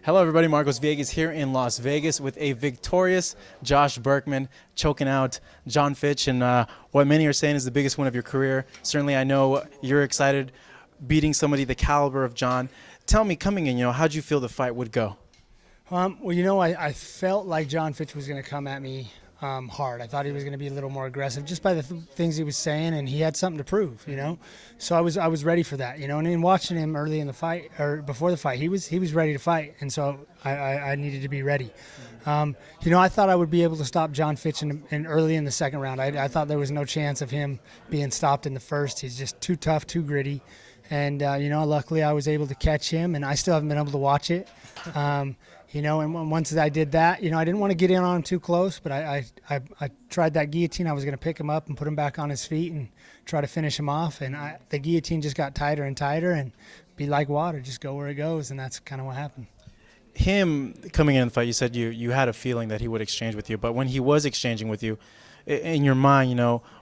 Hello, everybody. Marcos Villegas here in Las Vegas with a victorious Josh Burkman choking out Jon Fitch in what many are saying is the biggest win of your career. Certainly, I know you're excited beating somebody the caliber of Jon. Tell me, coming in, how'd you feel the fight would go? Well, I felt like Jon Fitch was going to come at me hard. I thought he was going to be a little more aggressive just by the things he was saying, and he had something to prove, So I was ready for that, And in watching him early in the fight or before the fight, he was ready to fight, and so I needed to be ready. I thought I would be able to stop Jon Fitch in early in the second round. I thought there was no chance of him being stopped in the first. He's just too tough, too gritty, and luckily I was able to catch him, and I still haven't been able to watch it. And once I did that, I didn't want to get in on him too close, but I tried that guillotine. I was going to pick him up and put him back on his feet and try to finish him off. And the guillotine just got tighter and tighter, and be like water, just go where it goes. And that's kind of what happened. Him coming in the fight, you said you had a feeling that he would exchange with you. But when he was exchanging with you, in your mind,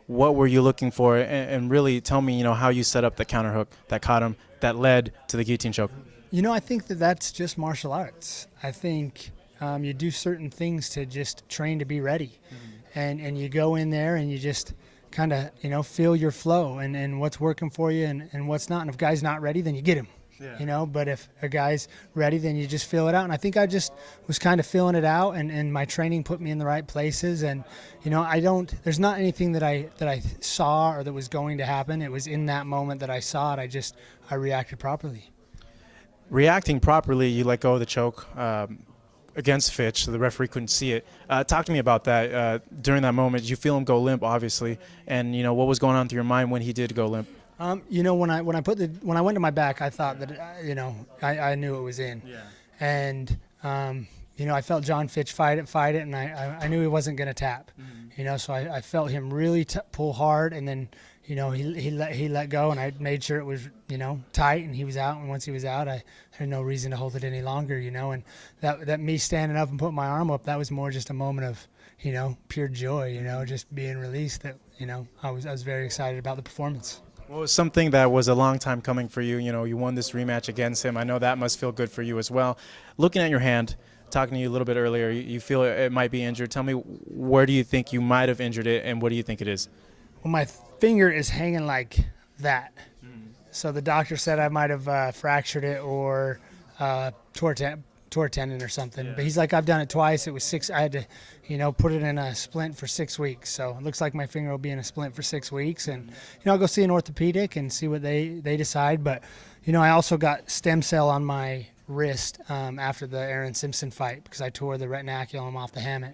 what were you looking for? And really tell me, how you set up the counter hook that caught him, that led to the guillotine choke. I think that's just martial arts. I think you do certain things to just train to be ready. And you go in there and you just kind of, feel your flow and what's working for you and what's not. And if a guy's not ready, then you get him. Yeah. But if a guy's ready, then you just feel it out. And I think I just was kind of feeling it out, and my training put me in the right places. And, there's not anything that I saw or that was going to happen. It was in that moment that I saw it. I reacted properly. Reacting properly, you let go of the choke against Fitch, so the referee couldn't see it. Talk to me about that. During that moment, did you feel him go limp, obviously, and what was going on through your mind when he did go limp? When I went to my back, I thought that I knew it was in, yeah. And I felt Jon Fitch fight it, and I knew he wasn't going to tap, So I felt him really pull hard, and then. He let go, and I made sure it was, tight, and he was out. And once he was out, I had no reason to hold it any longer, And that me standing up and putting my arm up, that was more just a moment of, pure joy, just being released. That I was very excited about the performance. Well, it was something that was a long time coming for you. You won this rematch against him. I know that must feel good for you as well. Looking at your hand, talking to you a little bit earlier, you feel it might be injured. Tell me, where do you think you might have injured it, and what do you think it is? Well, my finger is hanging like that. So the doctor said I might have fractured it or tore tendon or something. Yeah. But he's like, I've done it twice. It was 6. I had to, put it in a splint for 6 weeks. So it looks like my finger will be in a splint for 6 weeks. And, I'll go see an orthopedic and see what they decide. But, I also got stem cell on my wrist after the Aaron Simpson fight because I tore the retinaculum off the hamate.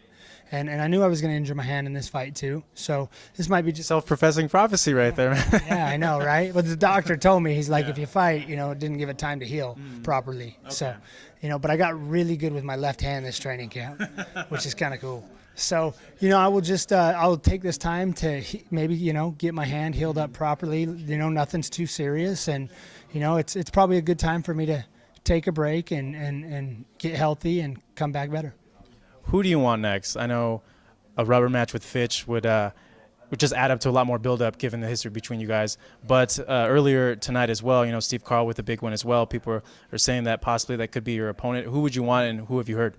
And I knew I was going to injure my hand in this fight too. So this might be just self-professing prophecy right there, man. Yeah, I know, right? But the doctor told me, he's like, if you fight, it didn't give it time to heal properly. Okay. So, but I got really good with my left hand this training camp, which is kind of cool. So, I will just I'll take this time to maybe, get my hand healed up properly. Nothing's too serious, and it's probably a good time for me to take a break and get healthy and come back better. Who do you want next? I know a rubber match with Fitch would just add up to a lot more build-up given the history between you guys. But earlier tonight as well, Steve Carl with a big win as well. People are saying that possibly that could be your opponent. Who would you want, and who have you heard?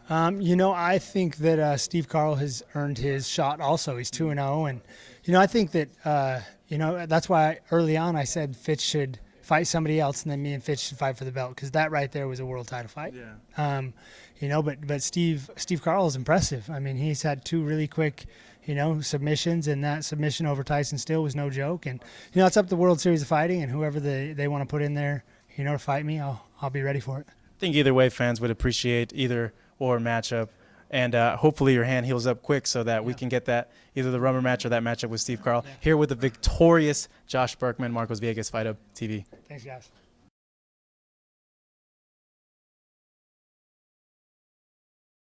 I think that Steve Carl has earned his shot also. He's 2-0. And, I think that, that's why early on I said Fitch should fight somebody else, and then me and Fitch should fight for the belt, because that right there was a world title fight. Yeah. But Steve Carl is impressive. I mean, he's had 2 really quick, submissions, and that submission over Tyson Steele was no joke. And it's up to the World Series of Fighting, and whoever they want to put in there, to fight me, I'll be ready for it. I think either way, fans would appreciate either or matchup. And hopefully your hand heals up quick so that we can get that, either the rubber match or that matchup with Steve Carl. Here with the victorious Josh Burkman, Marcos Villegas, Fight Hub TV. Thanks, guys.